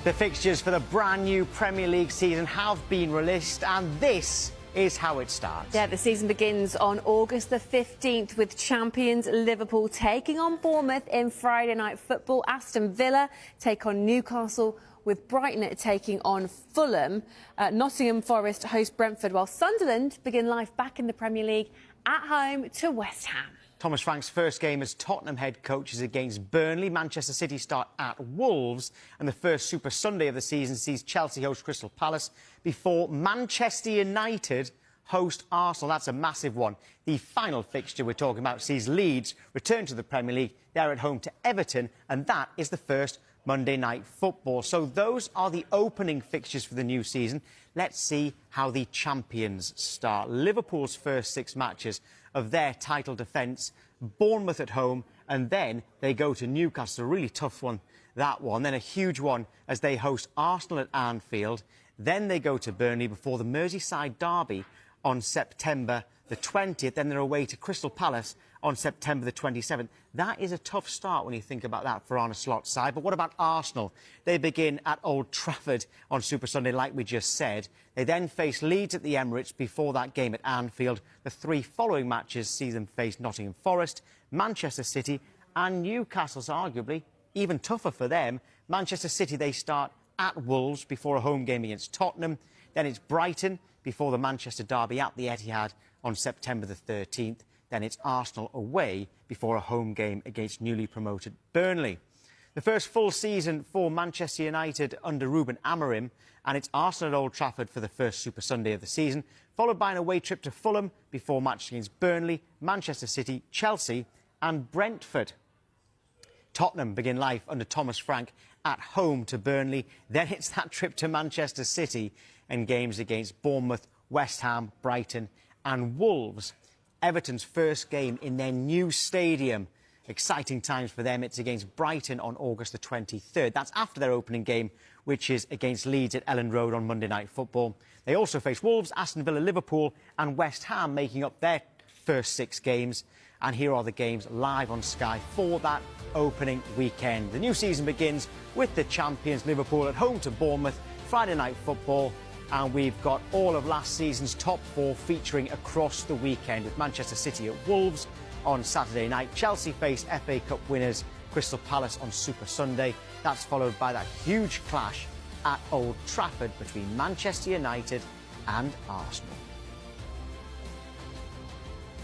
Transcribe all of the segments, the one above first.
The fixtures for the brand new Premier League season have been released, and this is how it starts. Yeah, the season begins on August the 15th with champions Liverpool taking on Bournemouth in Friday night football. Aston Villa take on Newcastle, with Brighton taking on Fulham. Nottingham Forest host Brentford, while Sunderland begin life back in the Premier League at home to West Ham. Thomas Frank's first game as Tottenham head coach is against Burnley. Manchester City start at Wolves, and the first Super Sunday of the season sees Chelsea host Crystal Palace before Manchester United host Arsenal. That's a massive one. The final fixture we're talking about sees Leeds return to the Premier League. They're at home to Everton, and that is the first Monday night football. So those are the opening fixtures for the new season. Let's see how the champions start. Liverpool's first 6 matches of their title defence, Bournemouth at home, and then they go to Newcastle. A really tough one, that one. Then a huge one as they host Arsenal at Anfield. Then they go to Burnley before the Merseyside derby on September the 20th. Then they're away to Crystal Palace on September the 27th. That is a tough start when you think about that for Arne Slot's side. But what about Arsenal? They begin at Old Trafford on Super Sunday, like we just said. They then face Leeds at the Emirates before that game at Anfield. The 3 following matches see them face Nottingham Forest, Manchester City and Newcastle. So arguably even tougher for them. Manchester City, they start at Wolves before a home game against Tottenham. Then it's Brighton before the Manchester derby at the Etihad on September the 13th. Then it's Arsenal away before a home game against newly promoted Burnley. The first full season for Manchester United under Ruben Amorim, and it's Arsenal at Old Trafford for the first Super Sunday of the season, followed by an away trip to Fulham before matches against Burnley, Manchester City, Chelsea and Brentford. Tottenham begin life under Thomas Frank at home to Burnley. Then it's that trip to Manchester City and games against Bournemouth, West Ham, Brighton and Wolves. Everton's first game in their new stadium. Exciting times for them. It's against Brighton on August the 23rd. That's after their opening game, which is against Leeds at Ellen Road on Monday Night Football. They also face Wolves, Aston Villa, Liverpool and West Ham, making up their first 6 games. And here are the games live on Sky for that opening weekend. The new season begins with the champions Liverpool at home to Bournemouth, Friday Night Football. And we've got all of last season's top 4 featuring across the weekend, with Manchester City at Wolves on Saturday night. Chelsea face FA Cup winners Crystal Palace on Super Sunday. That's followed by that huge clash at Old Trafford between Manchester United and Arsenal.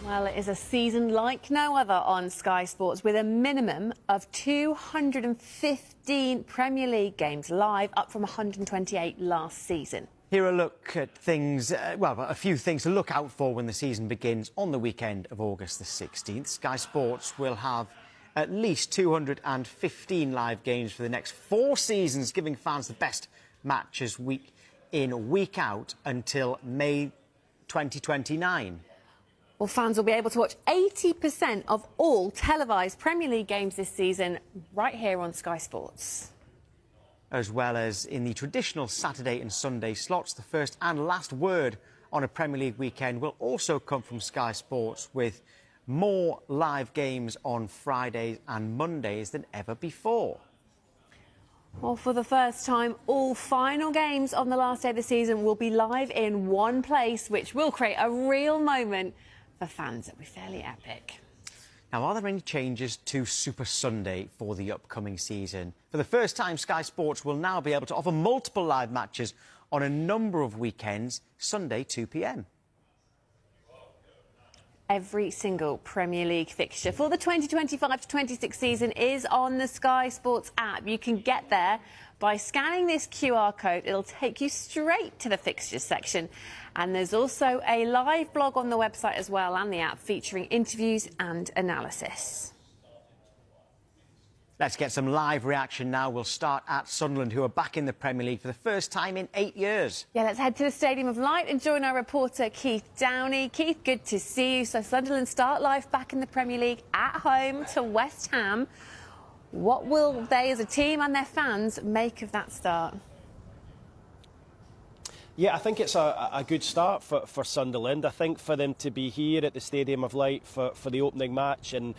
Well, it is a season like no other on Sky Sports, with a minimum of 215 Premier League games live, up from 128 last season. Here a look at things, a few things to look out for when the season begins on the weekend of August the 16th. Sky Sports will have at least 215 live games for the next 4 seasons, giving fans the best matches week in, week out until May 2029. Well, fans will be able to watch 80% of all televised Premier League games this season right here on Sky Sports. As well as in the traditional Saturday and Sunday slots. The first and last word on a Premier League weekend will also come from Sky Sports, with more live games on Fridays and Mondays than ever before. Well, for the first time, all final games on the last day of the season will be live in one place, which will create a real moment for fans. It'll be fairly epic. Now, are there any changes to Super Sunday for the upcoming season? For the first time, Sky Sports will now be able to offer multiple live matches on a number of weekends, Sunday 2 p.m. Every single Premier League fixture for the 2025-26 season is on the Sky Sports app. You can get there by scanning this QR code. It'll take you straight to the fixtures section. And there's also a live blog on the website as well, and the app, featuring interviews and analysis. Let's get some live reaction now. We'll start at Sunderland, who are back in the Premier League for the first time in 8 years. Yeah, let's head to the Stadium of Light and join our reporter Keith Downey. Keith, good to see you. So Sunderland start life back in the Premier League at home to West Ham. What will they, as a team and their fans, make of that start? Yeah, I think it's a good start for Sunderland. I think for them to be here at the Stadium of Light for the opening match and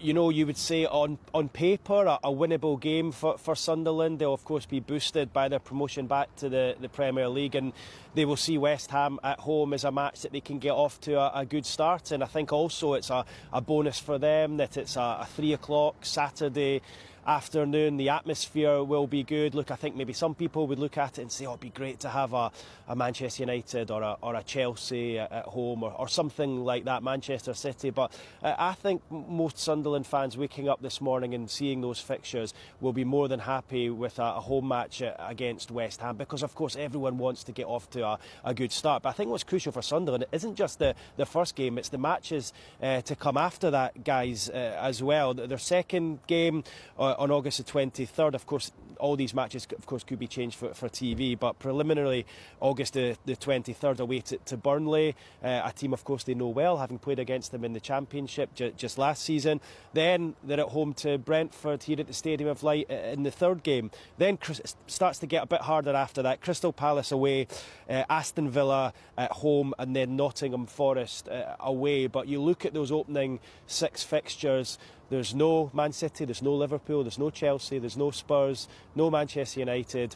you know, you would say on paper a winnable game for Sunderland. They'll of course be boosted by their promotion back to the Premier League, and they will see West Ham at home as a match that they can get off to a good start. And I think also it's a bonus for them that it's a 3 o'clock Saturday afternoon. The atmosphere will be good. Look, I think maybe some people would look at it and say, oh, it'd be great to have a Manchester United or a Chelsea at home or something like that, Manchester City. But I think most Sunderland fans waking up this morning and seeing those fixtures will be more than happy with a home match against West Ham, because of course everyone wants to get off to a good start. But I think what's crucial for Sunderland isn't just the first game, it's the matches to come after that, guys, as well. Their second game on August the 23rd, of course, all these matches, of course, could be changed for TV, but preliminarily August the 23rd away to Burnley, a team, of course, they know well, having played against them in the Championship just last season. Then they're at home to Brentford here at the Stadium of Light in the third game. Then it starts to get a bit harder after that. Crystal Palace away, Aston Villa at home, and then Nottingham Forest away. But you look at those opening 6 fixtures, there's no Man City, there's no Liverpool, there's no Chelsea, there's no Spurs, no Manchester United,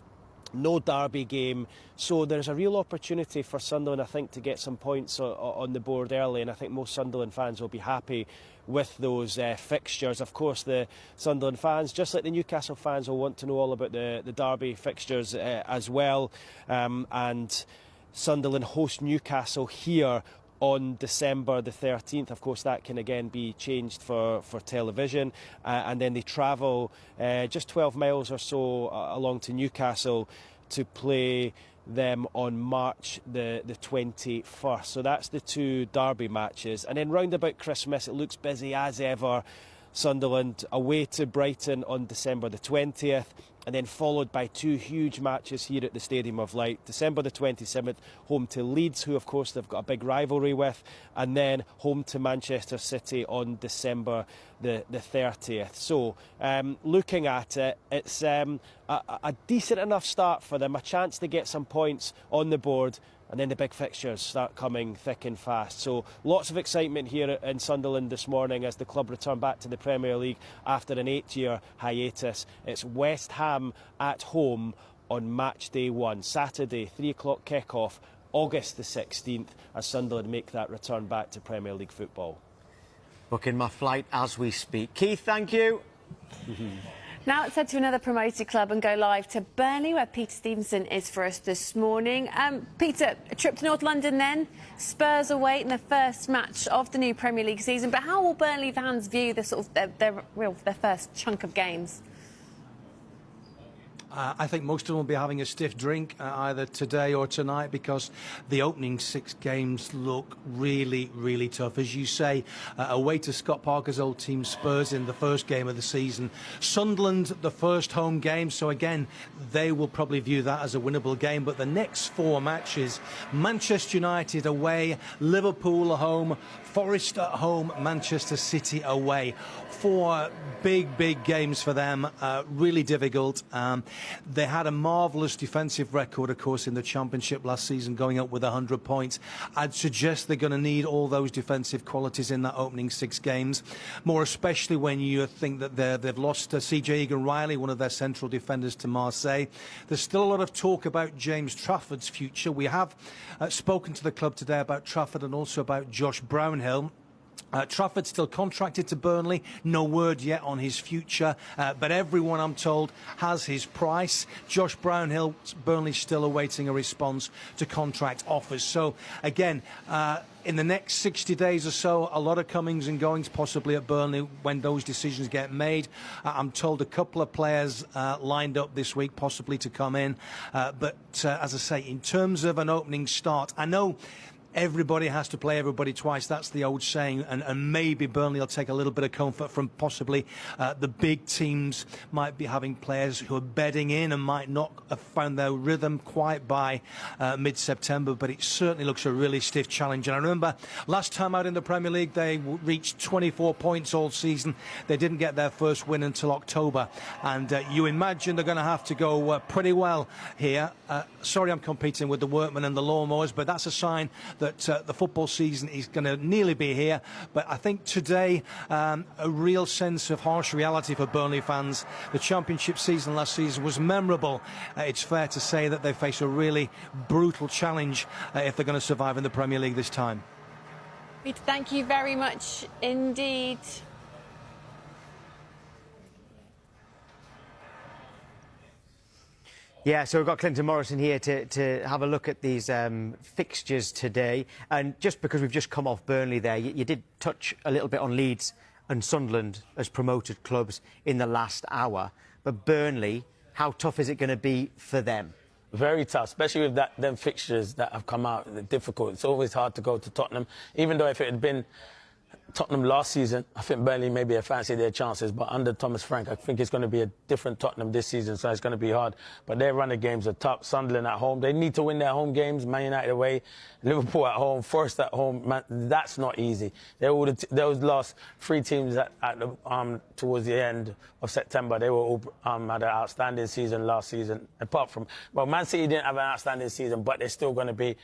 no derby game. So there's a real opportunity for Sunderland, I think, to get some points on the board early, and I think most Sunderland fans will be happy with those fixtures. Of course, the Sunderland fans, just like the Newcastle fans, will want to know all about the derby fixtures as well. And Sunderland host Newcastle here on December the 13th. Of course, that can again be changed for television. And then they travel just 12 miles or so along to Newcastle to play them on March the 21st. So that's the 2 derby matches. And then round about Christmas, it looks busy as ever. Sunderland away to Brighton on December the 20th, and then followed by 2 huge matches here at the Stadium of Light. December the 27th, home to Leeds, who of course they've got a big rivalry with, and then home to Manchester City on December the 30th. So looking at it, it's a decent enough start for them, a chance to get some points on the board, and then the big fixtures start coming thick and fast. So lots of excitement here in Sunderland this morning as the club return back to the Premier League after an 8-year hiatus. It's West Ham at home on match day 1, Saturday, 3 o'clock kick-off, August the 16th, as Sunderland make that return back to Premier League football. Booking my flight as we speak. Keith, thank you. Now let's head to another promoted club and go live to Burnley, where Peter Stevenson is for us this morning. Peter, a trip to North London then. Spurs away in the first match of the new Premier League season. But how will Burnley fans view the sort of their first chunk of games? I think most of them will be having a stiff drink either today or tonight, because the opening 6 games look really, really tough. As you say, away to Scott Parker's old team Spurs in the first game of the season. Sunderland, the first home game, so again, they will probably view that as a winnable game. But the next 4 matches, Manchester United away, Liverpool at home, Forest at home, Manchester City away. 4 big games for them, really difficult. They had a marvellous defensive record, of course, in the Championship last season, going up with 100 points. I'd suggest they're going to need all those defensive qualities in that opening 6 games, more especially when you think that they've lost C.J. Egan-Riley, one of their central defenders, to Marseille. There's still a lot of talk about James Trafford's future. We have spoken to the club today about Trafford and also about Josh Brownhill. Trafford still contracted to Burnley, no word yet on his future, but everyone, I'm told, has his price. Josh Brownhill, Burnley still awaiting a response to contract offers. So again, in the next 60 days or so, a lot of comings and goings possibly at Burnley when those decisions get made. I'm told a couple of players lined up this week possibly to come in, but as I say, in terms of an opening start, I know everybody has to play everybody twice. That's the old saying, and maybe Burnley will take a little bit of comfort from possibly the big teams might be having players who are bedding in and might not have found their rhythm quite by mid-September, but it certainly looks a really stiff challenge. And I remember last time out in the Premier League, they reached 24 points all season. They didn't get their first win until October, and you imagine they're going to have to go pretty well here. Sorry I'm competing with the workmen and the lawnmowers, but that's a sign that the football season is going to nearly be here. But I think today, a real sense of harsh reality for Burnley fans. The Championship season last season was memorable. It's fair to say that they face a really brutal challenge if they're going to survive in the Premier League this time. Peter, thank you very much indeed. Yeah, so we've got Clinton Morrison here to have a look at these fixtures today. And just because we've just come off Burnley there, you did touch a little bit on Leeds and Sunderland as promoted clubs in the last hour. But Burnley, how tough is it going to be for them? Very tough, especially with them fixtures that have come out. They're difficult. It's always hard to go to Tottenham, even though if it had been Tottenham last season, I think Burnley maybe have fancied their chances, but under Thomas Frank, I think it's going to be a different Tottenham this season, so it's going to be hard. But their run of games are tough. Sunderland at home, they need to win their home games. Man United away, Liverpool at home, Forest at home. Man, that's not easy. Those last three teams towards the end of September, they were all had an outstanding season last season. Apart from, well, Man City didn't have an outstanding season, but they're still going to be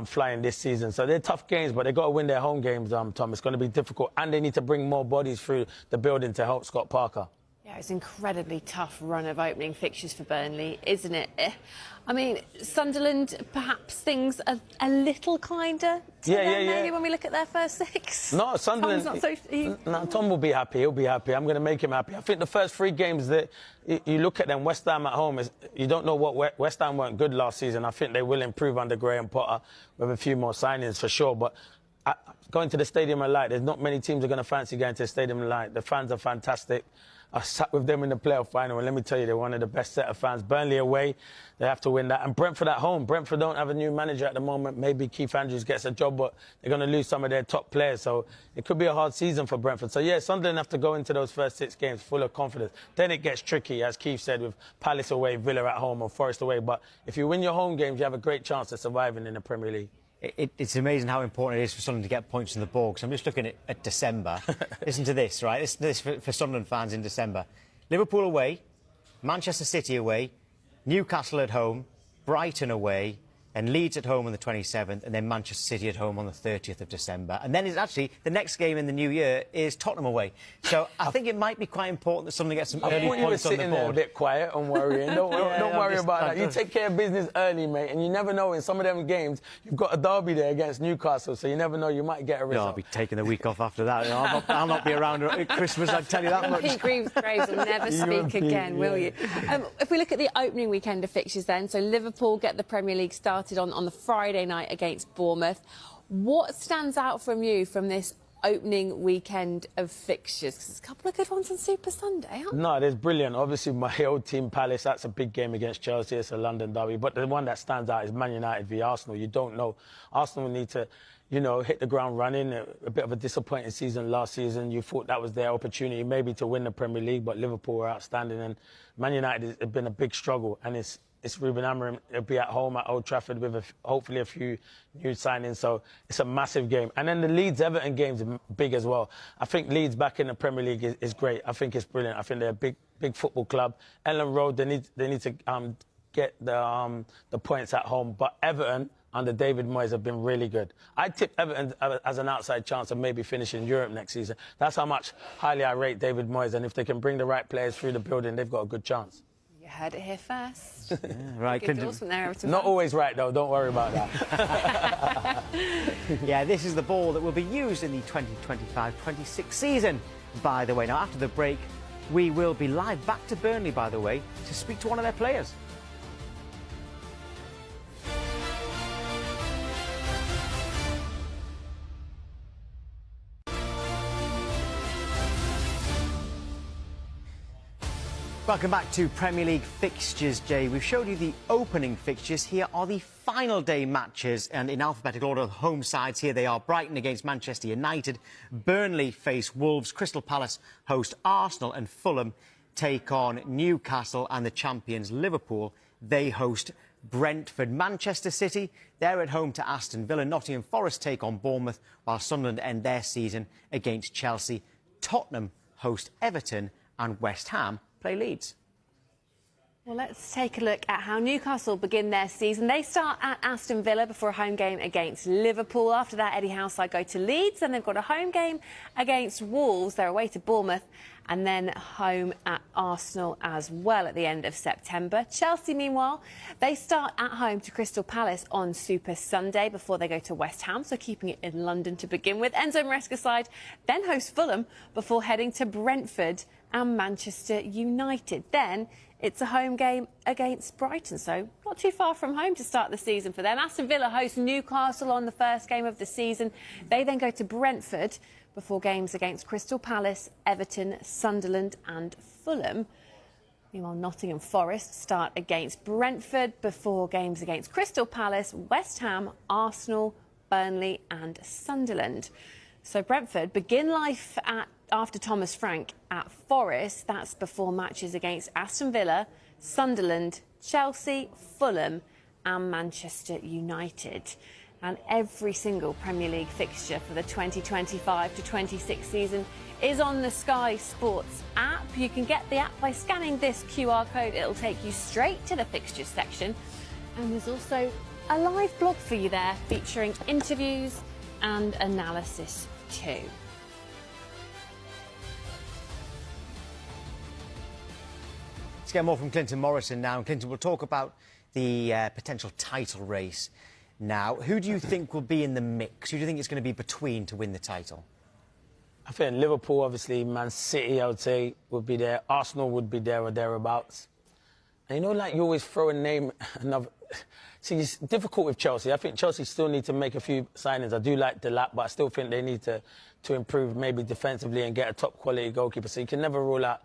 flying this season. So they're tough games, but they've got to win their home games, Tom. It's going to be difficult, and they need to bring more bodies through the building to help Scott Parker. Yeah, it's an incredibly tough run of opening fixtures for Burnley, isn't it? I mean, Sunderland, perhaps things are a little kinder to them, maybe, when we look at their first six. No, Sunderland... Tom's not so... No, Tom will be happy. He'll be happy. I'm going to make him happy. I think the first three games that you look at them, West Ham at home, you don't know what... West Ham weren't good last season. I think they will improve under Graham Potter with a few more signings for sure. But going to the Stadium of Light, there's not many teams that are going to fancy going to the Stadium of Light. The fans are fantastic. I sat with them in the playoff final, and let me tell you, they're one of the best set of fans. Burnley away, they have to win that. And Brentford at home. Brentford don't have a new manager at the moment. Maybe Keith Andrews gets a job, but they're going to lose some of their top players. So it could be a hard season for Brentford. So, yeah, Sunderland have to go into those first 6 games full of confidence. Then it gets tricky, as Keith said, with Palace away, Villa at home, or Forest away. But if you win your home games, you have a great chance of surviving in the Premier League. It's amazing how important it is for Sunderland to get points in the ball. Because I'm just looking at December. Listen to this, right? This for Sunderland fans in December. Liverpool away, Manchester City away, Newcastle at home, Brighton away, and Leeds at home on the 27th, and then Manchester City at home on the 30th of December. And then it's actually, the next game in the new year is Tottenham away. So I think it might be quite important that Sunderland gets some early points on the board. You were sitting there a bit quiet and worrying. Don't worry about that. You take care of business early, mate, and you never know, in some of them games, you've got a derby there against Newcastle, so you never know, you might get a result. No, I'll be taking the week off after that. I'll not be around at Christmas, I tell you that much. Pete Graves will never speak again, will you? If we look at the opening weekend of fixtures then, so Liverpool get the Premier League started on the Friday night against Bournemouth. What stands out from you from this opening weekend of fixtures? Because there's a couple of good ones on Super Sunday, aren't there? No, there's brilliant. Obviously, my old team, Palace, that's a big game against Chelsea. It's a London derby. But the one that stands out is Man United v Arsenal. You don't know. Arsenal need to, hit the ground running. A bit of a disappointing season last season. You thought that was their opportunity maybe to win the Premier League, but Liverpool were outstanding. And Man United has been a big struggle. And it's Ruben Amorim. He'll be at home at Old Trafford with hopefully a few new signings. So it's a massive game. And then the Leeds-Everton game's big as well. I think Leeds back in the Premier League is great. I think it's brilliant. I think they're a big football club. Ellen Road, they need to get the points at home. But Everton under David Moyes have been really good. I tip Everton as an outside chance of maybe finishing Europe next season. That's how much highly I rate David Moyes. And if they can bring the right players through the building, they've got a good chance. You heard it here first. Yeah, right. Good endorsement there, Everton. Not always right, though. Don't worry about that. Yeah, this is the ball that will be used in the 2025-26 season, by the way. Now, after the break, we will be live back to Burnley, by the way, to speak to one of their players. Welcome back to Premier League fixtures, Jay. We've showed you the opening fixtures. Here are the final day matches, and in alphabetical order, the home sides. Here they are: Brighton against Manchester United, Burnley face Wolves, Crystal Palace host Arsenal, and Fulham take on Newcastle, and the champions Liverpool, they host Brentford. Manchester City, they're at home to Aston Villa. Nottingham Forest take on Bournemouth, while Sunderland end their season against Chelsea. Tottenham host Everton, and West Ham play Leeds. Well, let's take a look at how Newcastle begin their season. They start at Aston Villa before a home game against Liverpool. After that, Eddie Howe side go to Leeds, and they've got a home game against Wolves. They're away to Bournemouth, and then home at Arsenal as well at the end of September. Chelsea, meanwhile, they start at home to Crystal Palace on Super Sunday before they go to West Ham, so keeping it in London to begin with. Enzo Maresca's side then host Fulham before heading to Brentford and Manchester United. Then it's a home game against Brighton, so not too far from home to start the season for them. Aston Villa host Newcastle on the first game of the season. They then go to Brentford before games against Crystal Palace, Everton, Sunderland and Fulham. Meanwhile, Nottingham Forest start against Brentford before games against Crystal Palace, West Ham, Arsenal, Burnley and Sunderland. So Brentford begin life after Thomas Frank at Forest. That's before matches against Aston Villa, Sunderland, Chelsea, Fulham and Manchester United. And every single Premier League fixture for the 2025-26 season is on the Sky Sports app. You can get the app by scanning this QR code. It'll take you straight to the fixtures section. And there's also a live blog for you there featuring interviews and analysis too. Let's get more from Clinton Morrison now. And Clinton, we'll talk about the potential title race now. Who do you think will be in the mix? Who do you think it's going to be between to win the title? I think Liverpool, obviously, Man City, I would say, would be there. Arsenal would be there or thereabouts. And you know, like, you always throw a name, another... See, it's difficult with Chelsea. I think Chelsea still need to make a few signings. I do like Delap, but I still think they need to improve maybe defensively and get a top-quality goalkeeper. So you can never rule out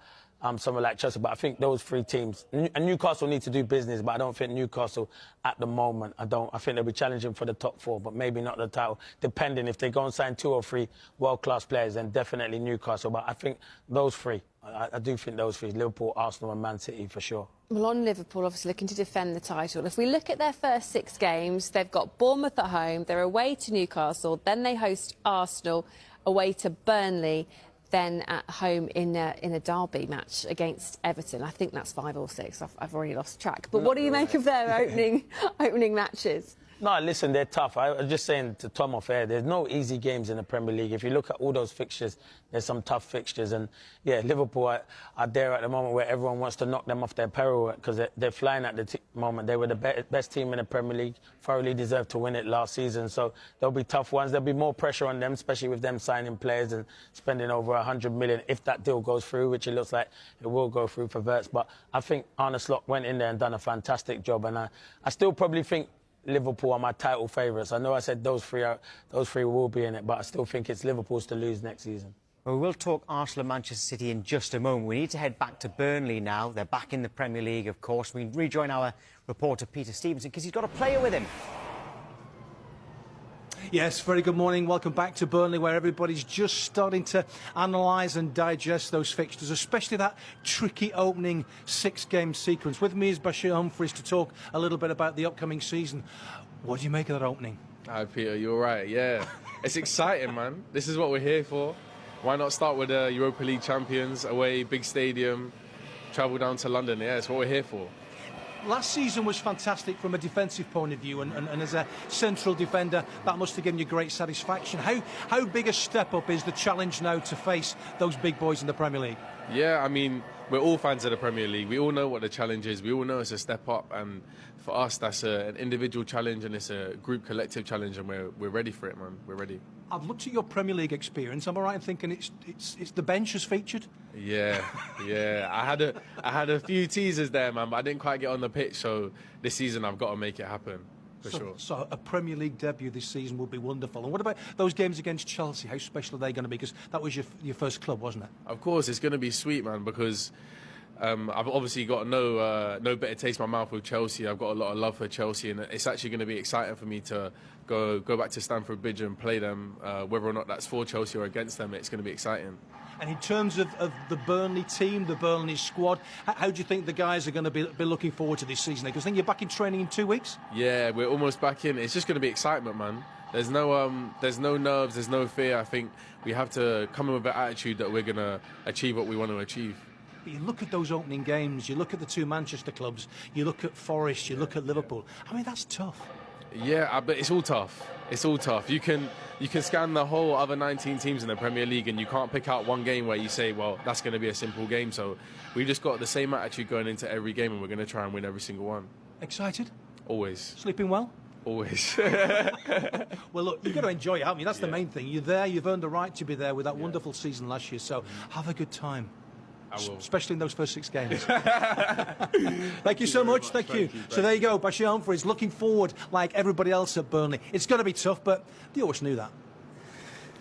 someone like Chelsea. But I think those three teams... And Newcastle need to do business, but I don't think Newcastle, at the moment, I think they'll be challenging for the top four, but maybe not the title, depending. If they go and sign 2 or 3 world-class players, then definitely Newcastle. But I think those three, I do think those three, Liverpool, Arsenal and Man City, for sure. Well, on Liverpool, obviously looking to defend the title. If we look at their first 6 games, they've got Bournemouth at home, they're away to Newcastle, then they host Arsenal, away to Burnley, then at home in a derby match against Everton. I think that's 5 or 6. I've already lost track. But what do you make of their opening matches? No, listen, they're tough. I was just saying to Tom off air, there's no easy games in the Premier League. If you look at all those fixtures, there's some tough fixtures. And, yeah, Liverpool are there at the moment where everyone wants to knock them off their peril because they're flying at the moment. They were the best team in the Premier League, thoroughly deserved to win it last season. So there'll be tough ones. There'll be more pressure on them, especially with them signing players and spending over 100 million if that deal goes through, which it looks like it will go through for Wirtz. But I think Arne Slot went in there and done a fantastic job. And I still probably think Liverpool are my title favourites. I know I said those three will be in it, but I still think it's Liverpool's to lose next season. Well, we will talk Arsenal and Manchester City in just a moment. We need to head back to Burnley now. They're back in the Premier League, of course. We rejoin our reporter, Peter Stevenson, because he's got a player with him. Yes, very good morning. Welcome back to Burnley, where everybody's just starting to analyse and digest those fixtures, especially that tricky opening 6-game sequence. With me is Bashir Humphreys to talk a little bit about the upcoming season. What do you make of that opening? Hi, Peter. You're right. Yeah, it's exciting, man. This is what we're here for. Why not start with the Europa League champions, away, big stadium, travel down to London? Yeah, it's what we're here for. Last season was fantastic from a defensive point of view, and as a central defender, that must have given you great satisfaction. How big a step up is the challenge now to face those big boys in the Premier League? Yeah, I mean, we're all fans of the Premier League. We all know what the challenge is. We all know it's a step up, and for us, that's an individual challenge and it's a group collective challenge, and we're ready for it, man. We're ready. I've looked at your Premier League experience. Am I right in thinking it's the bench has featured? Yeah. I had a few teasers there, man, but I didn't quite get on the pitch. So this season, I've got to make it happen. For sure. So a Premier League debut this season would be wonderful. And what about those games against Chelsea? How special are they going to be? Because that was your first club, wasn't it? Of course, it's going to be sweet, man, because I've obviously got no better taste in my mouth with Chelsea. I've got a lot of love for Chelsea, and it's actually going to be exciting for me to go back to Stamford Bridge and play them. Whether or not that's for Chelsea or against them, it's going to be exciting. And in terms of the Burnley team, the Burnley squad, how do you think the guys are going to be looking forward to this season? Because I think you're back in training in 2 weeks? Yeah, we're almost back in. It's just going to be excitement, man. There's no nerves, there's no fear. I think we have to come in with an attitude that we're going to achieve what we want to achieve. But you look at those opening games, you look at the two Manchester clubs, you look at Forest, you look at Liverpool. I mean, that's tough. Yeah, but it's all tough. It's all tough. You can scan the whole other 19 teams in the Premier League and you can't pick out one game where you say, well, that's going to be a simple game. So we've just got the same attitude going into every game and we're going to try and win every single one. Excited? Always. Sleeping well? Always. Well, look, you've got to enjoy it, haven't you? That's the main thing. You're there, you've earned the right to be there with that wonderful season last year. So have a good time. I will. Especially in those first 6 games. Thank you so much. Thank you. So there you go. Bashir Humphries looking forward like everybody else at Burnley. It's going to be tough, but they always knew that.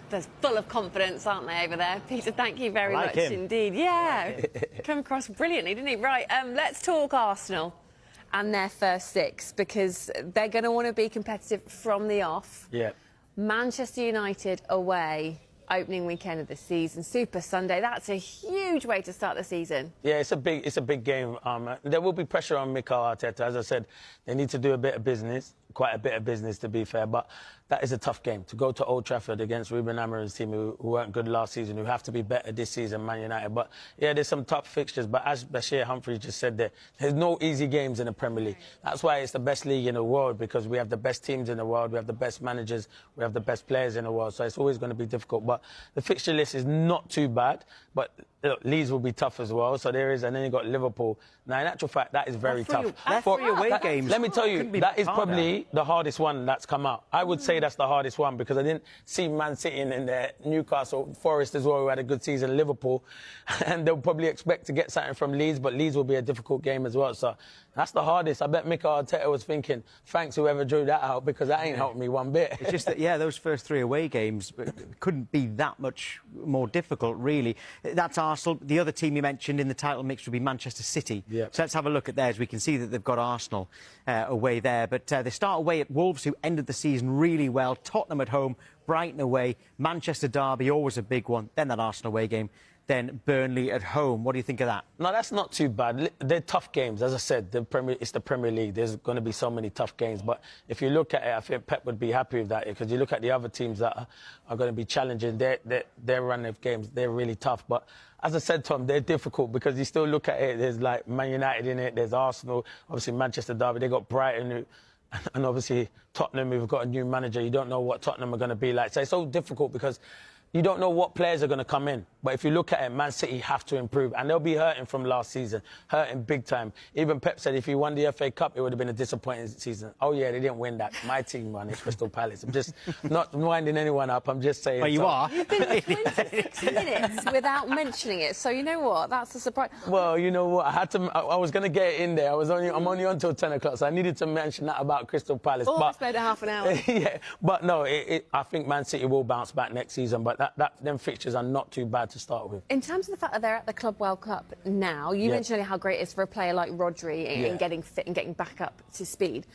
They're full of confidence, aren't they, over there? Peter, thank you very much him. indeed. Yeah, come across brilliantly, didn't he? Right, let's talk Arsenal and their first 6, because they're going to want to be competitive from the off. Yeah. Manchester United away, opening weekend of the season, Super Sunday. That's a huge way to start the season. Yeah, it's a big game. There will be pressure on Mikel Arteta. As I said, they need to do a bit of business, quite a bit of business to be fair, but that is a tough game. To go to Old Trafford against Ruben Amorim's team who weren't good last season, who have to be better this season, Man United. But yeah, there's some tough fixtures, but as Bashir Humphries just said there's no easy games in the Premier League. That's why it's the best league in the world, because we have the best teams in the world, we have the best managers, we have the best players in the world, so it's always going to be difficult. But the fixture list is not too bad, but look, Leeds will be tough as well, so there is, and then you've got Liverpool. Now, in actual fact, that is very tough. Three away games. Let me tell you, that is harder. probably the hardest one that's come out. I would say that's the hardest one, because I didn't see Man City in there, Newcastle, Forest as well, who had a good season, Liverpool, and they'll probably expect to get something from Leeds, but Leeds will be a difficult game as well. So that's the hardest. I bet Mikel Arteta was thinking, thanks whoever drew that out, because that ain't helped me one bit. It's just that, yeah, those first 3 away games couldn't be that much more difficult, really. That's Arsenal. The other team you mentioned in the title mix would be Manchester City. Yeah. So let's have a look at theirs. We can see that they've got Arsenal away there. But they start away at Wolves, who ended the season really well. Tottenham at home, Brighton away, Manchester derby, always a big one. Then that Arsenal away game. Then Burnley at home. What do you think of that? No, that's not too bad. They're tough games. As I said, it's the Premier League. There's going to be so many tough games. But if you look at it, I think Pep would be happy with that, because you look at the other teams that are going to be challenging, their run of games, they're really tough. But as I said, Tom, they're difficult, because you still look at it, there's like Man United in it, there's Arsenal, obviously Manchester derby, they got Brighton, and obviously Tottenham, who've got a new manager. You don't know what Tottenham are going to be like. So it's so difficult, because you don't know what players are going to come in. But if you look at it, Man City have to improve. And they'll be hurting from last season, hurting big time. Even Pep said if he won the FA Cup, it would have been a disappointing season. Oh, yeah, they didn't win that. My team won it, Crystal Palace. I'm just not winding anyone up. I'm just saying. Well, you are. You've been 26 minutes without mentioning it, so you know what? That's a surprise. Well, you know what? I was going to get it in there. I'm only on till 10 o'clock, so I needed to mention that about Crystal Palace. Almost made it half an hour. Yeah, but no, I think Man City will bounce back next season, but them fixtures are not too bad to start with. In terms of the fact that they're at the Club World Cup now, you mentioned earlier how great it is for a player like Rodri in getting fit and getting back up to speed.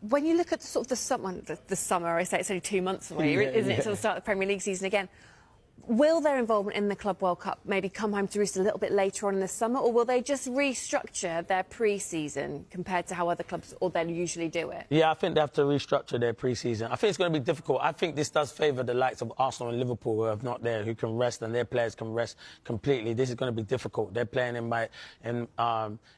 When you look at the summer, I say it's only 2 months away, isn't it, to the start of the Premier League season again? Will their involvement in the Club World Cup maybe come home to roost a little bit later on in the summer, or will they just restructure their pre-season compared to how other clubs or they'll usually do it? Yeah, I think they have to restructure their pre-season. I think it's going to be difficult. I think this does favour the likes of Arsenal and Liverpool, who are not there, who can rest, and their players can rest completely. This is going to be difficult. They're playing in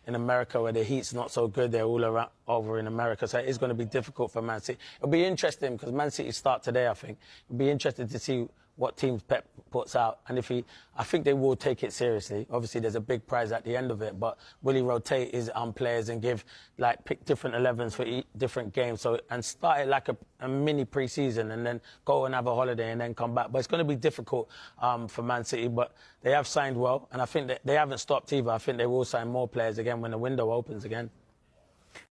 America, where the heat's not so good. They're all around over in America, so it is going to be difficult for Man City. It'll be interesting, because Man City start today, I think. It'll be interesting to see what teams Pep puts out, and I think they will take it seriously. Obviously, there's a big prize at the end of it, but will he rotate his players and pick different 11s for different games, and start it like a mini pre-season, and then go and have a holiday and then come back. But it's going to be difficult for Man City, but they have signed well, and I think that they haven't stopped either. I think they will sign more players again when the window opens again.